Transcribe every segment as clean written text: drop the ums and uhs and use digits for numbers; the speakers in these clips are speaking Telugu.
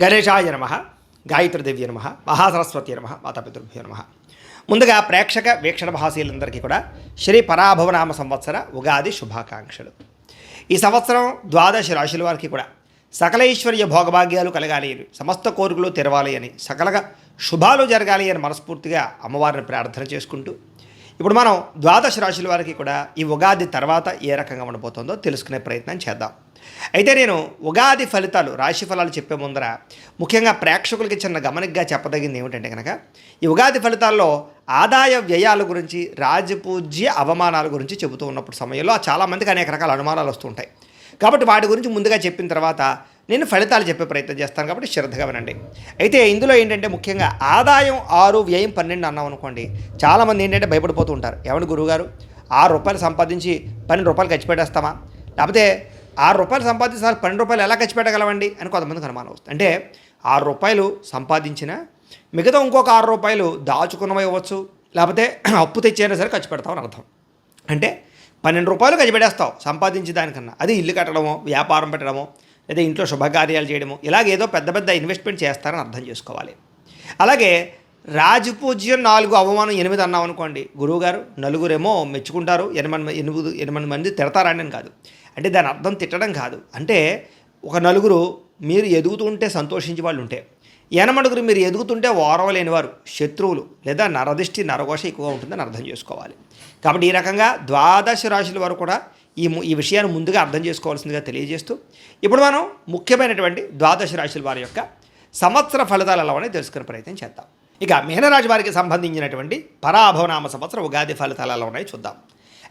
గణేశాయ నమ, గాయత్రీదేవి నమ, మహాసరస్వతి నమ, మాతాపితృభ్యో నమ. ముందుగా ప్రేక్షక వీక్షణ భాషలందరికీ కూడా శ్రీ పరాభవనామ సంవత్సర ఉగాది శుభాకాంక్షలు. ఈ సంవత్సరం ద్వాదశ రాశుల వారికి కూడా సకలైశ్వర్య భోగభాగ్యాలు కలగాలి అని, సమస్త కోరికలు తెరవాలి అని, సకలగా శుభాలు జరగాలి అని మనస్ఫూర్తిగా అమ్మవారిని ప్రార్థన చేసుకుంటూ ఇప్పుడు మనం ద్వాదశ రాశుల వారికి కూడా ఈ ఉగాది తర్వాత ఏ రకంగా ఉండబోతుందో తెలుసుకునే ప్రయత్నం చేద్దాం. అయితే నేను ఉగాది ఫలితాలు, రాశి ఫలాలు చెప్పే ముందర ముఖ్యంగా ప్రేక్షకులకి చిన్న గమనికగా చెప్పదగింది ఏమిటంటే కనుక, ఈ ఉగాది ఫలితాల్లో ఆదాయ వ్యయాల గురించి, రాజపూజ్య అవమానాల గురించి చెబుతూ ఉన్నప్పుడు సమయంలో చాలామందికి అనేక రకాల అనుమానాలు వస్తుంటాయి. కాబట్టి వాటి గురించి ముందుగా చెప్పిన తర్వాత నేను ఫలితాలు చెప్పే ప్రయత్నం చేస్తాను, కాబట్టి శ్రద్ధగా వినండి. అయితే ఇందులో ఏంటంటే ముఖ్యంగా ఆదాయం 6, వ్యయం 12 అన్నాం అనుకోండి, చాలామంది ఏంటంటే భయపడిపోతూ ఉంటారు. ఏమంటే గురువుగారు, ₹6 సంపాదించి ₹12 ఖర్చు పెట్టేస్తామా, లేకపోతే ₹6 సంపాదించి ₹12 ఎలా ఖర్చు పెట్టగలవండి అని కొంతమందికి అనుమానం వస్తుంది. అంటే ₹6 సంపాదించిన మిగతా ఇంకొక ₹6 దాచుకున్నవి ఇవ్వచ్చు, లేకపోతే అప్పు తెచ్చైనా సరే ఖర్చు పెడతామని అర్థం. అంటే ₹12 ఖర్చు పెట్టేస్తావు సంపాదించి దానికన్నా, అది ఇల్లు కట్టడమో, వ్యాపారం పెట్టడమో, లేదా ఇంట్లో శుభకార్యాలు చేయడమో, ఇలాగేదో పెద్ద పెద్ద ఇన్వెస్ట్మెంట్ చేస్తారని అర్థం చేసుకోవాలి. అలాగే రాజపూజ్యం 4, అవమానం 8 అన్నాం అనుకోండి, గురువుగారు నలుగురేమో మెచ్చుకుంటారు, 8 మంది తిడతారని అని కాదు. అంటే దాని అర్థం తిట్టడం కాదు. అంటే ఒక నలుగురు మీరు ఎదుగుతుంటే సంతోషించే వాళ్ళు ఉంటే, 8 మీరు ఎదుగుతుంటే ఓరవలేని వారు, శత్రువులు లేదా నరదిష్టి నరఘోష ఎక్కువగా ఉంటుందని అర్థం చేసుకోవాలి. కాబట్టి ఈ రకంగా ద్వాదశ రాశుల వరకు కూడా ఈ విషయాన్ని ముందుగా అర్థం చేసుకోవాల్సిందిగా తెలియజేస్తూ ఇప్పుడు మనం ముఖ్యమైనటువంటి ద్వాదశ రాశుల వారి యొక్క సంవత్సర ఫలితాలు ఎలా ఉన్నాయో తెలుసుకునే ప్రయత్నం చేద్దాం. ఇక మీనరాశి వారికి సంబంధించినటువంటి పరాభవనామ సంవత్సర ఉగాది ఫలితాలు ఎలా ఉన్నాయో చూద్దాం.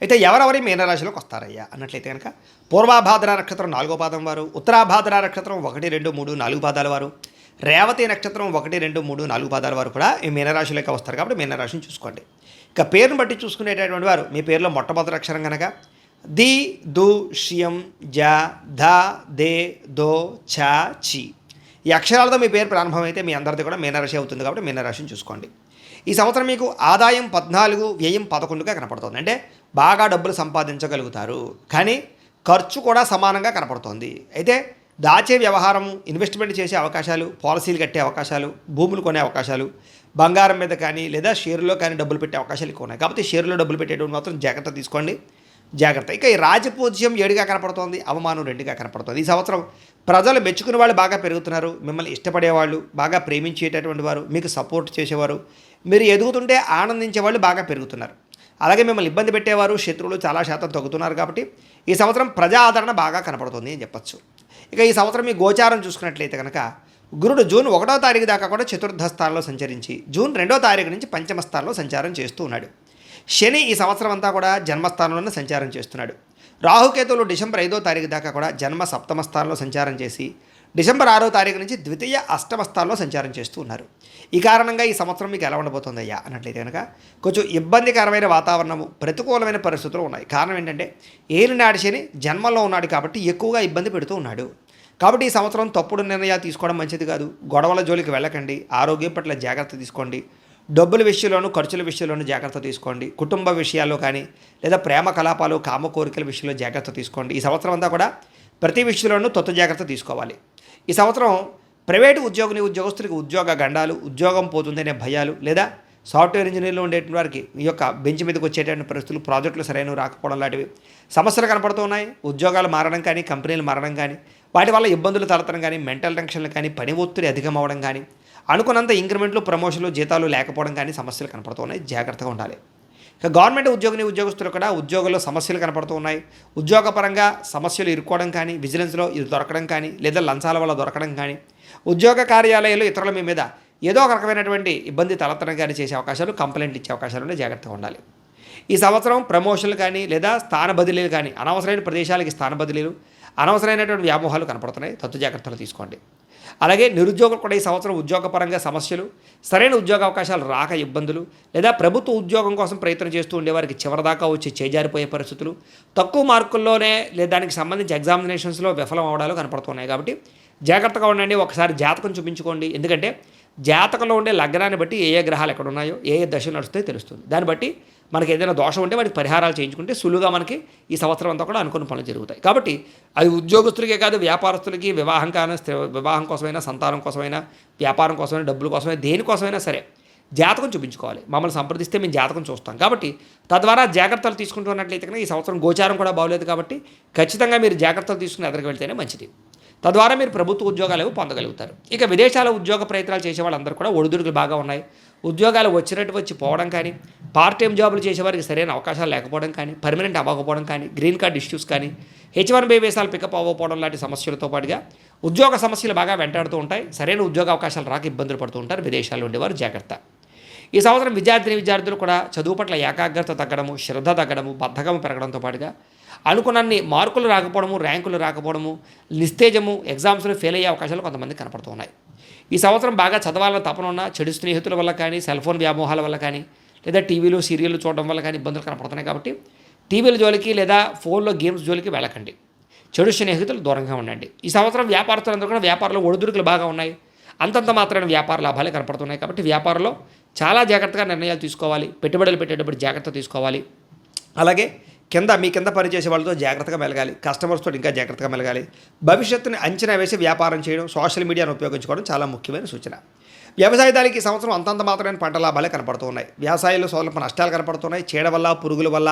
అయితే ఎవరెవరి మీనరాశిలోకి వస్తారయ్యా అన్నట్లయితే కనుక, పూర్వాభాద్ర నక్షత్రం 4వ పాదం వారు, ఉత్తరాభాద్ర నక్షత్రం 1, 2, 3, 4 పాదాల వారు, రేవతి నక్షత్రం 1, 2, 3, 4 పాదాల వారు కూడా ఈ మీనరాశిలోకి వస్తారు. కాబట్టి మీనరాశిని చూసుకోండి. ఇక పేరును బట్టి చూసుకునేటటువంటి వారు, మీ పేరులో మొట్టమొదటి అక్షరం కనుక ది, దు, షియం, జ, ధ, దే, దో, చ, చి ఈ అక్షరాలతో మీ పేరు ప్రారంభమైతే మీ అందరిది కూడా మీనరాశి అవుతుంది. కాబట్టి మీనరాశిని చూసుకోండి. ఈ సంవత్సరం మీకు ఆదాయం 14, వ్యయం 11గా కనపడుతుంది. అంటే బాగా డబ్బులు సంపాదించగలుగుతారు, కానీ ఖర్చు కూడా సమానంగా కనపడుతోంది. అయితే దాచే వ్యవహారం, ఇన్వెస్ట్మెంట్ చేసే అవకాశాలు, పాలసీలు కట్టే అవకాశాలు, భూములు కొనే అవకాశాలు, బంగారం మీద కానీ లేదా షేర్లో కానీ డబ్బులు పెట్టే అవకాశాలు ఎక్కువ ఉన్నాయి. కాబట్టి షేర్లో డబ్బులు పెట్టేటువంటి మాత్రం జాగ్రత్త తీసుకోండి, జాగ్రత్త. ఇక ఈ రాజపూజ్యం 7గా కనపడుతోంది, అవమానం 2గా కనపడుతుంది. ఈ సంవత్సరం ప్రజలు మెచ్చుకునే వాళ్ళు బాగా పెరుగుతున్నారు, మిమ్మల్ని ఇష్టపడేవాళ్ళు, బాగా ప్రేమించేటటువంటి వారు, మీకు సపోర్ట్ చేసేవారు, మీరు ఎదుగుతుంటే ఆనందించేవాళ్ళు బాగా పెరుగుతున్నారు. అలాగే మిమ్మల్ని ఇబ్బంది పెట్టేవారు, శత్రువులు చాలా శాతం తగ్గుతున్నారు. కాబట్టి ఈ సంవత్సరం ప్రజా ఆదరణ బాగా కనపడుతుంది అని చెప్పచ్చు. ఇక ఈ సంవత్సరం మీ గోచారం చూసుకున్నట్లయితే కనుక, గురుడు జూన్ 1వ తారీఖు దాకా కూడా చతుర్థ స్థానంలో సంచరించి జూన్ 2వ తారీఖు నుంచి పంచమ స్థానంలో సంచారం చేస్తూ ఉన్నాడు. శని ఈ సంవత్సరం అంతా కూడా జన్మస్థానంలోనే సంచారం చేస్తున్నాడు. రాహుకేతువులు డిసెంబర్ 5వ తారీఖు దాకా కూడా జన్మ సప్తమ స్థానంలో సంచారం చేసి డిసెంబర్ 6వ తారీఖు నుంచి ద్వితీయ అష్టమ స్థానంలో సంచారం చేస్తూ ఉన్నారు. ఈ కారణంగా ఈ సంవత్సరం మీకు ఎలా ఉండబోతుందయ్యా అన్నట్లయితే కనుక, కొంచెం ఇబ్బందికరమైన వాతావరణము, ప్రతికూలమైన పరిస్థితులు ఉన్నాయి. కారణం ఏంటంటే ఏలినాడు శని జన్మలో ఉన్నాడు కాబట్టి ఎక్కువగా ఇబ్బంది పెడుతూ ఉన్నాడు. కాబట్టి ఈ సంవత్సరం తప్పుడు నిర్ణయాలు తీసుకోవడం మంచిది కాదు. గొడవల జోలికి వెళ్ళకండి, ఆరోగ్యం పట్ల జాగ్రత్త తీసుకోండి, డబ్బుల విషయంలోనూ ఖర్చుల విషయంలోనూ జాగ్రత్త తీసుకోండి, కుటుంబ విషయాల్లో కానీ లేదా ప్రేమ కలాపాలు, కామ కోరికల విషయంలో జాగ్రత్త తీసుకోండి. ఈ సంవత్సరం అంతా కూడా ప్రతి విషయంలోనూ జాగ్రత్త తీసుకోవాలి. ఈ సంవత్సరం ప్రైవేటు ఉద్యోగస్తులకి ఉద్యోగ గండాలు, ఉద్యోగం పోతుందనే భయాలు, లేదా సాఫ్ట్వేర్ ఇంజనీర్లు ఉండేటువంటి వారికి ఈ యొక్క బెంచ్ మీదకి వచ్చేటువంటి పరిస్థితులు, ప్రాజెక్టులు సరైన రాకపోవడం లాంటివి సమస్యలు కనపడుతున్నాయి. ఉద్యోగాలు మారడం కానీ, కంపెనీలు మారడం కానీ, వాటి వల్ల ఇబ్బందులు తలెత్తడం కానీ, మెంటల్ టెన్షన్లు కానీ, పని ఒత్తిడి అధికం అవ్వడం కానీ, అనుకున్నంత ఇంక్రిమెంట్లు, ప్రమోషన్లు, జీతాలు లేకపోవడం కానీ సమస్యలు కనపడుతున్నాయి. జాగ్రత్తగా ఉండాలి. ఇక గవర్నమెంట్ ఉద్యోగస్తులు కూడా ఉద్యోగంలో సమస్యలు కనపడుతూ ఉన్నాయి. ఉద్యోగపరంగా సమస్యలు ఇరుక్కోవడం కానీ, విజిలెన్స్లో ఇది దొరకడం కానీ, లేదా లంచాల వల్ల దొరకడం కానీ, ఉద్యోగ కార్యాలయాలు ఇతరుల మీ మీద ఏదో ఒక రకమైనటువంటి ఇబ్బంది తలెత్తడం కానీ చేసే అవకాశాలు, కంప్లైంట్ ఇచ్చే అవకాశాలు జాగ్రత్తగా ఉండాలి. ఈ సంవత్సరం ప్రమోషన్లు కానీ లేదా స్థాన బదిలీలు కానీ, అనవసరమైన ప్రదేశాలకి స్థాన బదిలీలు, అనవసరమైనటువంటి వ్యామోహాలు కనపడుతున్నాయి. జాగ్రత్తలు తీసుకోండి. అలాగే నిరుద్యోగులు కూడా ఈ సంవత్సరం ఉద్యోగపరంగా సమస్యలు, సరైన ఉద్యోగ అవకాశాలు రాక ఇబ్బందులు, లేదా ప్రభుత్వ ఉద్యోగం కోసం ప్రయత్నం చేస్తూ ఉండేవారికి చివరిదాకా వచ్చి చేజారిపోయే పరిస్థితులు, తక్కువ మార్కుల్లోనే లేదా దానికి సంబంధించి ఎగ్జామినేషన్స్లో విఫలం అవడాలు కనపడుతున్నాయి. కాబట్టి జాగ్రత్తగా ఉండండి. ఒకసారి జాతకం చూపించుకోండి. ఎందుకంటే జాతకంలో ఉండే లగ్నాన్ని బట్టి ఏ గ్రహాలు ఎక్కడ ఉన్నాయో, ఏ దశలు నడుస్తాయో తెలుస్తుంది. దాన్ని బట్టి మనకి ఏదైనా దోషం ఉంటే వాటికి పరిహారాలు చేయించుకుంటే సులువుగా మనకి ఈ సంవత్సరం అంతా కూడా అనుకున్న పనులు జరుగుతాయి. కాబట్టి అది ఉద్యోగస్తులకే కాదు, వ్యాపారస్తులకి వివాహం కానీ వివాహం కోసమైనా, సంతానం కోసమైనా, వ్యాపారం కోసమైనా, డబ్బుల కోసమైనా, దేనికోసమైనా సరే జాతకం చూపించుకోవాలి. మమ్మల్ని సంప్రదిస్తే మేము జాతకం చూస్తాం. కాబట్టి తద్వారా జాగ్రత్తలు తీసుకుంటున్నట్లయితే కనుక ఈ సంవత్సరం గోచారం కూడా బాగోలేదు కాబట్టి ఖచ్చితంగా మీరు జాగ్రత్తలు తీసుకుని ఎదురుకు వెళ్తేనే మంచిది. తద్వారా మీరు ప్రభుత్వ ఉద్యోగాలు పొందగలుగుతారు. ఇక విదేశాల ఉద్యోగ ప్రయత్నాలు చేసే వాళ్ళందరూ కూడా ఒడిదుడుకులు బాగా ఉన్నాయి. ఉద్యోగాలు వచ్చినట్టు వచ్చి పోవడం కానీ, పార్ట్ టైం జాబులు చేసేవారికి సరైన అవకాశాలు లేకపోవడం కానీ, పర్మనెంట్ అవ్వకపోవడం కానీ, గ్రీన్ కార్డ్ ఇష్యూస్ కానీ, H1B వీసాలు పికప్ అవ్వకపోవడం లాంటి సమస్యలతో పాటుగా ఉద్యోగ సమస్యలు బాగా వెంటాడుతూ ఉంటాయి. సరైన ఉద్యోగ అవకాశాలు రాక ఇబ్బందులు పడుతూ ఉంటారు విదేశాల్లో ఉండేవారు. జాగ్రత్త. ఈ సంవత్సరం విద్యార్థులు కూడా చదువు పట్ల ఏకాగ్రత తగ్గడము, శ్రద్ధ తగ్గడము, బద్ధకము పెరగడంతో పాటుగా అనుకున్నన్ని మార్కులు రాకపోవడము, ర్యాంకులు రాకపోవడము, నిస్తేజము, ఎగ్జామ్స్లో ఫెయిల్ అయ్యే అవకాశాలు కొంతమంది కనపడుతూ ఉన్నాయి. ఈ సంవత్సరం బాగా చదవాలని తపన ఉన్న చెడు స్నేహితుల వల్ల కానీ, సెల్ ఫోన్ వ్యామోహాల వల్ల కానీ, లేదా టీవీలు సీరియళ్ళు చూడడం వల్ల కానీ ఇబ్బందులు కనపడుతున్నాయి. కాబట్టి టీవీల జోలికి లేదా ఫోన్లో గేమ్స్ జోలికి వెళ్ళకండి. చెడు స్నేహితులు దూరంగా ఉండండి. ఈ సంవత్సరం వ్యాపారస్తులందరూ కూడా వ్యాపారంలో ఒడిదుడుకులు బాగా ఉన్నాయి. అంతంత మాత్రమే వ్యాపార లాభాలే కనపడుతున్నాయి. కాబట్టి వ్యాపారంలో చాలా జాగ్రత్తగా నిర్ణయాలు తీసుకోవాలి. పెట్టుబడులు పెట్టేటప్పుడు జాగ్రత్త తీసుకోవాలి. అలాగే మీ కింద పనిచేసే వాళ్ళతో జాగ్రత్తగా మెలగాలి. కస్టమర్స్తో ఇంకా జాగ్రత్తగా మెలగాలి. భవిష్యత్తుని అంచనా వేసి వ్యాపారం చేయడం, సోషల్ మీడియాను ఉపయోగించుకోవడం చాలా ముఖ్యమైన సూచన. వ్యవసాయదారికి ఈ సంవత్సరం అంతంత మాత్రమైన పంట లాభాలే కనపడుతూ ఉన్నాయి. వ్యవసాయంలో స్వల్ప నష్టాలు కనపడుతున్నాయి. చీడ వల్ల, పురుగుల వల్ల,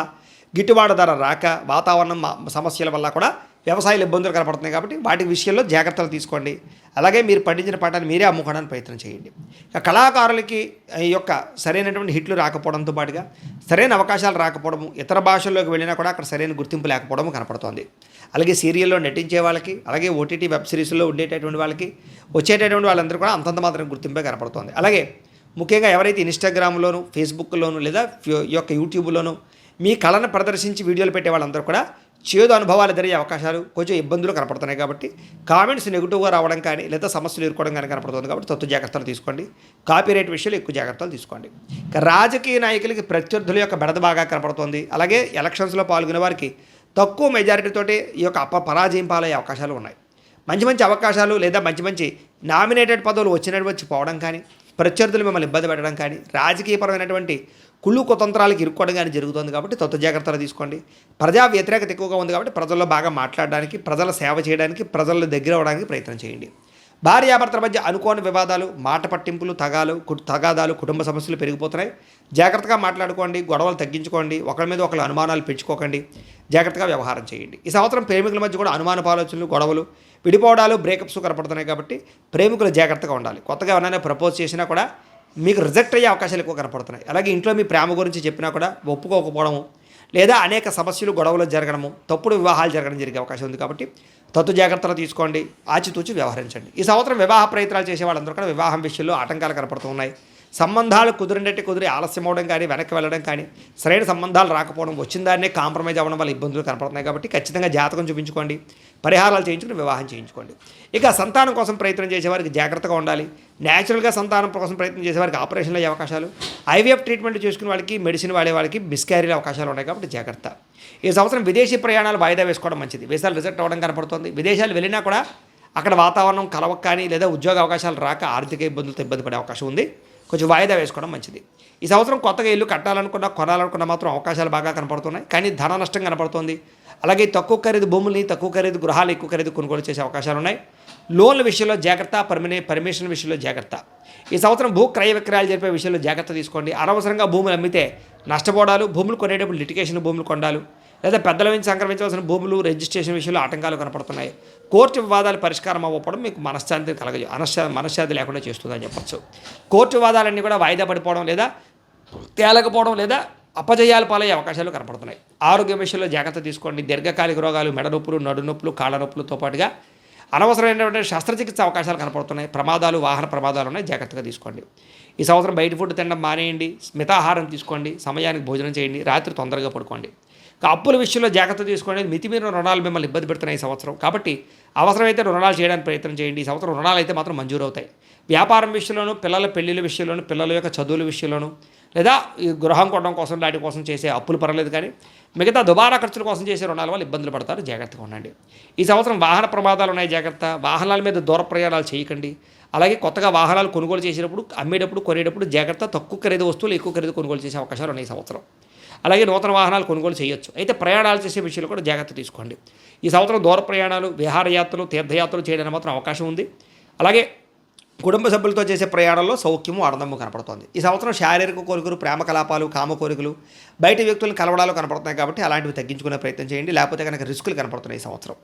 గిట్టుబాటు ధర రాక, వాతావరణం సమస్యల వల్ల కూడా వ్యవసాయాలు ఇబ్బందులు కనపడుతున్నాయి. కాబట్టి వాటి విషయంలో జాగ్రత్తలు తీసుకోండి. అలాగే మీరు పండించిన పంటను మీరే అమ్ముకోవడానికి ప్రయత్నం చేయండి. ఇక కళాకారులకి ఈ యొక్క సరైనటువంటి హిట్లు రాకపోవడంతో పాటుగా సరైన అవకాశాలు రాకపోవడము, ఇతర భాషల్లోకి వెళ్ళినా కూడా అక్కడ సరైన గుర్తింపు లేకపోవడం కనపడుతోంది. అలాగే సీరియల్లో నటించే వాళ్ళకి, అలాగే ఓటీటీ వెబ్ సిరీస్లో ఉండేటటువంటి వాళ్ళకి, వచ్చేటటువంటి వాళ్ళందరూ కూడా అంతంత మాత్రం గుర్తింపే కనపడుతోంది. అలాగే ముఖ్యంగా ఎవరైతే ఇన్స్టాగ్రామ్లోను, ఫేస్బుక్లోను లేదా ఈ యొక్క యూట్యూబ్లోను మీ కళను ప్రదర్శించి వీడియోలు పెట్టే వాళ్ళందరూ కూడా చేదు అనుభవాలు ఎదురయ్యే అవకాశాలు, కొంచెం ఇబ్బందులు కనపడుతున్నాయి. కాబట్టి కామెంట్స్ నెగిటివ్గా రావడం కానీ లేదా సమస్యలు ఎదుర్కోవడం కానీ కనపడుతుంది. కాబట్టి తత్వ జాగ్రత్తలు తీసుకోండి. కాపీరైట్ విషయాలు ఎక్కువ జాగ్రత్తలు తీసుకోండి. ఇక రాజకీయ నాయకులకి ప్రత్యర్థుల యొక్క బెడద బాగా కనపడుతుంది. అలాగే ఎలక్షన్స్లో పాల్గొనే వారికి తక్కువ మెజారిటీతోటి ఈ యొక్క పరాజయం పాలయ్యే అవకాశాలు ఉన్నాయి. మంచి అవకాశాలు లేదా మంచి నామినేటెడ్ పదవులు వచ్చి పోవడం కానీ, ప్రత్యర్థులు మిమ్మల్ని ఇబ్బంది పెట్టడం కానీ, రాజకీయపరమైనటువంటి కుళ్ళు కుతంత్రాలకు ఇరుక్కోవడం కానీ జరుగుతుంది. కాబట్టి తత్వ జాగ్రత్తలు తీసుకోండి. ప్రజా వ్యతిరేకత ఎక్కువగా ఉంది కాబట్టి ప్రజల్లో బాగా మాట్లాడడానికి, ప్రజల సేవ చేయడానికి, ప్రజల దగ్గర అవడానికి ప్రయత్నం చేయండి. భార్యాభర్తల మధ్య అనుకోని వివాదాలు, మాట పట్టింపులు, తగాదాలు, కుటుంబ సమస్యలు పెరిగిపోతున్నాయి. జాగ్రత్తగా మాట్లాడుకోండి. గొడవలు తగ్గించుకోండి. ఒకరి మీద ఒకరు అనుమానాలు పెంచుకోకండి. జాగ్రత్తగా వ్యవహారం చేయండి. ఈ సంవత్సరం ప్రేమికుల మధ్య కూడా అనుమానపు ఆలోచనలు, గొడవలు, విడిపోవడాలు, బ్రేకప్స్ కనపడుతున్నాయి. కాబట్టి ప్రేమికులు జాగ్రత్తగా ఉండాలి. కొత్తగా ఎవరైనా ప్రపోజ్ చేసినా కూడా మీకు రిజెక్ట్ అయ్యే అవకాశాలు ఎక్కువ కనపడుతున్నాయి. అలాగే ఇంట్లో మీ ప్రేమ గురించి చెప్పినా కూడా ఒప్పుకోకపోవడము, లేదా అనేక సమస్యలు, గొడవలు జరగడము, తప్పుడు వివాహాలు జరగడం జరిగే అవకాశం ఉంది. కాబట్టి తత్తు జాగ్రత్తలు తీసుకోండి. ఆచితూచి వ్యవహరించండి. ఈ సంవత్సరం వివాహ ప్రయత్నాలు చేసే వాళ్ళందరూ కూడా వివాహం విషయంలో ఆటంకాలు కనపడుతూ ఉన్నాయి. సంబంధాలు కుదిరి ఆలస్యం అవడం కానీ, వెనక్కి వెళ్ళడం కానీ, సరైన సంబంధాలు రాకపోవడం, వచ్చిన దాన్నే కాంప్రమైజ్ అవ్వడం వల్ల ఇబ్బందులు కనపడుతున్నాయి. కాబట్టి ఖచ్చితంగా జాతకం చూపించుకోండి. పరిహారాలు చేయించుకుని వివాహం చేయించుకోండి. ఇక సంతానం కోసం ప్రయత్నం చేసేవారికి జాగ్రత్తగా ఉండాలి. న్యాచురల్గా సంతానం కోసం ప్రయత్నం చేసేవారికి ఆపరేషన్లు అయ్యే అవకాశాలు, ఐవీఎఫ్ ట్రీట్మెంట్ చేసుకునే వాళ్ళకి, మెడిసిన్ వాడే వాళ్ళకి మిస్క్యారీల అవకాశాలు ఉన్నాయి. కాబట్టి జాగ్రత్త. ఈ సంవత్సరం విదేశీ ప్రయాణాలు వాయిదా వేసుకోవడం మంచిది. వీసాలు రిజెక్ట్ అవ్వడం కనపడుతుంది. విదేశాలు వెళ్ళినా కూడా అక్కడ వాతావరణం కలవక కానీ, లేదా ఉద్యోగ అవకాశాలు రాక ఆర్థిక ఇబ్బందులతో ఇబ్బంది పడే అవకాశం ఉంది. కొంచెం వాయిదా వేసుకోవడం మంచిది. ఈ సంవత్సరం కొత్తగా ఇల్లు కట్టాలనుకున్నా, కొనాలనుకున్నా మాత్రం అవకాశాలు బాగా కనపడుతున్నాయి. కానీ ధన నష్టం కనపడుతుంది. అలాగే తక్కువ ఖరీదు భూముల్ని, తక్కువ ఖరీదు గృహాలు, ఎక్కువ ఖరీదు కొనుగోలు చేసే అవకాశాలు ఉన్నాయి. లోన్ల విషయంలో జాగ్రత్త. పర్మిషన్ విషయంలో జాగ్రత్త. ఈ సంవత్సరం భూ క్రయ విక్రయాలు జరిపే విషయంలో జాగ్రత్త తీసుకోండి. అనవసరంగా భూములు అమ్మితే నష్టపోవడాలు, భూములు కొనేటప్పుడు లిటిగేషన్ భూములు కొనడాలు, లేదా పెద్దల నుంచి సంక్రమించవలసిన భూములు రిజిస్ట్రేషన్ విషయంలో ఆటంకాలు కనపడుతున్నాయి. కోర్టు వివాదాలు పరిష్కారం అవ్వకపోవడం మీకు మనశ్శాంతి మనశ్శాంతి లేకుండా చేస్తుందని చెప్పచ్చు. కోర్టు వివాదాలన్నీ కూడా వాయిదా పడిపోవడం, లేదా తేలకపోవడం, లేదా అపజయాలు పాలయ్యే అవకాశాలు కనపడుతున్నాయి. ఆరోగ్య విషయంలో జాగ్రత్త తీసుకోండి. దీర్ఘకాలిక రోగాలు, మెడ నొప్పులు, నడు నొప్పులు, కాళ్ళ నొప్పులతో పాటుగా అనవసరమైనటువంటి శస్త్రచికిత్స అవకాశాలు కనపడుతున్నాయి. ప్రమాదాలు, వాహన ప్రమాదాలు ఉన్నాయి. జాగ్రత్తగా తీసుకోండి. ఈ సంవత్సరం బయట ఫుడ్ తినడం మానేయండి. మితాహారం తీసుకోండి. సమయానికి భోజనం చేయండి. రాత్రి తొందరగా పడుకోండి. అప్పుల విషయంలో జాగ్రత్త తీసుకోండి. మితిమీరిన రుణాలు మిమ్మల్ని ఇబ్బంది పెడుతున్నాయి ఈ సంవత్సరం. కాబట్టి అవసరమైతే రుణాలు చేయడానికి ప్రయత్నం చేయండి. ఈ సంవత్సరం రుణాలు అయితే మాత్రం మంజూరు అవుతాయి. వ్యాపారం విషయంలోనూ, పిల్లల పెళ్లిళ్ళ విషయంలోనూ, పిల్లల యొక్క చదువుల విషయంలోనూ, లేదా ఈ గృహం కొనడం కోసం వాటి కోసం చేసే అప్పులు పర్లేదు. కానీ మిగతా దుబారా ఖర్చుల కోసం చేసే రుణాల వల్ల ఇబ్బందులు పడతారు. జాగ్రత్తగా ఉండండి. ఈ సంవత్సరం వాహన ప్రమాదాలు ఉన్నాయి. జాగ్రత్త. వాహనాల మీద దూర ప్రయాణాలు చేయకండి. అలాగే కొత్తగా వాహనాలు కొనుగోలు చేసేటప్పుడు, అమ్మేటప్పుడు, కొనేటప్పుడు జాగ్రత్త. తక్కువ ఖరీదు వస్తువులు ఎక్కువ ఖరీదు కొనుగోలు చేసే అవకాశాలు ఉన్నాయి ఈ సంవత్సరం. అలాగే నూతన వాహనాలు కొనుగోలు చేయొచ్చు. అయితే ప్రయాణాలు చేసే విషయంలో కూడా జాగ్రత్త తీసుకోండి. ఈ సంవత్సరం దూర ప్రయాణాలు, విహారయాత్రలు, తీర్థయాత్రలు చేయడానికి మాత్రం అవకాశం ఉంది. అలాగే కుటుంబ సభ్యులతో చేసే ప్రయాణంలో సౌఖ్యము, ఆనందము కనపడుతోంది. ఈ సంవత్సరం శారీరక కోరికలు, ప్రేమ కలాపాలు, కామ కోరికలు, బయట వ్యక్తులను కలవడాలు కనపడుతున్నాయి కాబట్టి అలాంటివి తగ్గించుకునే ప్రయత్నం చేయండి. లేకపోతే కనుక రిస్కులు కనపడుతున్నాయి ఈ సంవత్సరం.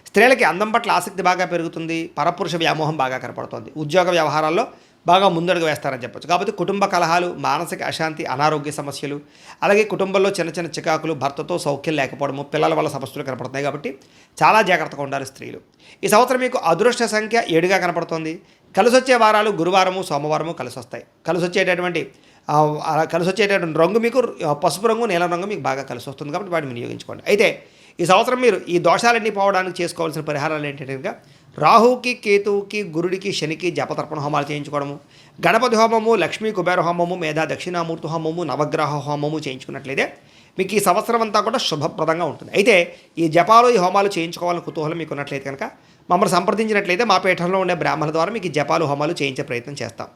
స్త్రీలకి అందం పట్ల ఆసక్తి బాగా పెరుగుతుంది. పరపురుష వ్యామోహం బాగా కనపడుతోంది. ఉద్యోగ వ్యవహారాల్లో బాగా ముందడుగు వేస్తారని చెప్పొచ్చు. కాబట్టి కుటుంబ కలహాలు, మానసిక అశాంతి, అనారోగ్య సమస్యలు, అలాగే కుటుంబంలో చిన్న చిన్న చికాకులు, భర్తతో సౌఖ్యం లేకపోవడము, పిల్లల వల్ల సమస్యలు కనపడుతున్నాయి కాబట్టి చాలా జాగ్రత్తగా ఉండాలి స్త్రీలు. ఈ సంవత్సరం మీకు అదృష్ట సంఖ్య 7గా కనపడుతోంది. కలిసొచ్చే వారాలు గురువారము, సోమవారము కలిసొస్తాయి. కలిసొచ్చేటటువంటి రంగు మీకు పసుపు రంగు, నీలం రంగు మీకు బాగా కలిసి వస్తుంది కాబట్టి వాటిని వినియోగించుకోండి. అయితే ఈ సంవత్సరం మీరు ఈ దోషాలన్నీ పోవడానికి చేసుకోవాల్సిన పరిహారాలు ఏంటంటే రాహుకి, కేతువుకి, గురుడికి, శనికి జపతర్పణ హోమాలు చేయించుకోవడము, గణపతి హోమము, లక్ష్మీ కుబేర హోమము, మేధా దక్షిణామూర్తి హోమము, నవగ్రహ హోమము చేయించుకున్నట్లయితే మీకు ఈ సంవత్సరం అంతా కూడా శుభప్రదంగా ఉంటుంది. అయితే ఈ జపాలు, ఈ హోమాలు చేయించుకోవాలని కుతూహలం మీకు ఉన్నట్లయితే కనుక మమ్మల్ని సంప్రదించినట్లయితే మా పీఠంలో ఉండే బ్రాహ్మణుల ద్వారా మీకు ఈ జపాలు, హోమాలు చేయించే ప్రయత్నం చేస్తాం.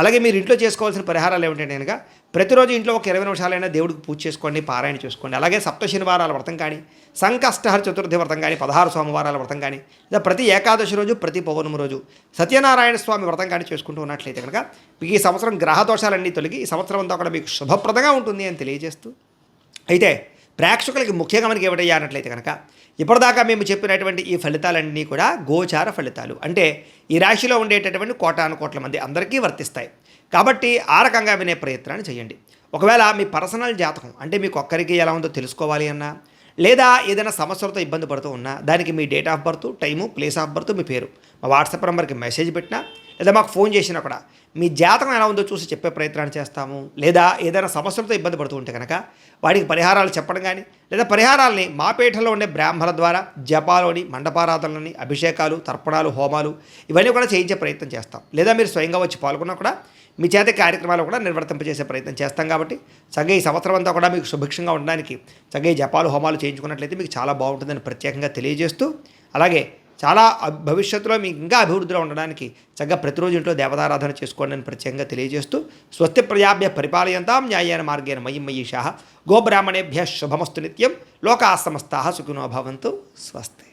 అలాగే మీరు ఇంట్లో చేసుకోవాల్సిన పరిహారాలు ఏమిటంటే కనుక ప్రతిరోజు ఇంట్లో ఒక 20 నిమిషాలైనా దేవుడికి పూజ చేసుకోండి, పారాయణ చేసుకోండి. అలాగే సప్త శనివారాల వ్రతం కానీ, సంకష్టహర చతుర్థి వ్రతం కానీ, 16 సోమవారాల వ్రతం కానీ, లేదా ప్రతి ఏకాదశి రోజు, ప్రతి పౌర్ణమి రోజు సత్యనారాయణ స్వామి వ్రతం కానీ చేసుకుంటూ ఉన్నట్లయితే కనుక మీకు ఈ సంవత్సరం గ్రహ దోషాలన్నీ తొలగి ఈ సంవత్సరం అంతా కూడా మీకు శుభప్రదంగా ఉంటుంది అని తెలియజేస్తూ, అయితే ప్రేక్షకులకి ముఖ్యంగా మనకి ఏమిటయ్యా అన్నట్లయితే కనుక ఇప్పటిదాకా మేము చెప్పినటువంటి ఈ ఫలితాలన్నీ కూడా గోచార ఫలితాలు. అంటే ఈ రాశిలో ఉండేటటువంటి కోటాను కోట్ల మంది అందరికీ వర్తిస్తాయి. కాబట్టి ఆ రకంగా వినే ప్రయత్నాన్ని చేయండి. ఒకవేళ మీ పర్సనల్ జాతకం అంటే మీకు ఒక్కరికి ఎలా ఉందో తెలుసుకోవాలి అన్నా, లేదా ఏదైనా సమస్యలతో ఇబ్బంది పడుతూ ఉన్నా దానికి మీ date of birth, time, place of birth, మీ పేరు మా వాట్సాప్ నెంబర్కి మెసేజ్ పెట్టినా, లేదా మాకు ఫోన్ చేసినా కూడా మీ జాతకం ఎలా ఉందో చూసి చెప్పే ప్రయత్నాన్ని చేస్తాము. లేదా ఏదైనా సమస్యలతో ఇబ్బంది పడుతూ ఉంటే కనుక వాడికి పరిహారాలు చెప్పడం కానీ, లేదా పరిహారాలని మా పీఠంలో ఉండే బ్రాహ్మణుల ద్వారా జపాలోని, మండపారాధనలని, అభిషేకాలు, తర్పణాలు, హోమాలు ఇవన్నీ కూడా చేయించే ప్రయత్నం చేస్తాం. లేదా మీరు స్వయంగా వచ్చి పాల్గొన్నా కూడా మీ చేత కార్యక్రమాలు కూడా నిర్వర్తింపజేసే ప్రయత్నం చేస్తాం. కాబట్టి చక్కగా ఈ సంవత్సరం అంతా కూడా మీకు సుభిక్షంగా ఉండడానికి చక్కగా ఈ జపాలు, హోమాలు చేయించుకున్నట్లయితే మీకు చాలా బాగుంటుందని ప్రత్యేకంగా తెలియజేస్తూ, అలాగే చాలా భవిష్యత్తులో మీకు ఇంకా అభివృద్ధిలో ఉండడానికి చక్కగా ప్రతిరోజు ఇంట్లో దేవతారాధన చేసుకోండి అని ప్రత్యేకంగా తెలియజేస్తూ, స్వస్తి ప్రజాభ్య పరిపాలయంతాం న్యాయేన మార్గేణ మయిం మయీషాః గోబ్రాహ్మణేభ్యः శుభమస్తు నిత్యం లోకాః సమస్తాః సుఖినో భవంతు. స్వస్తి.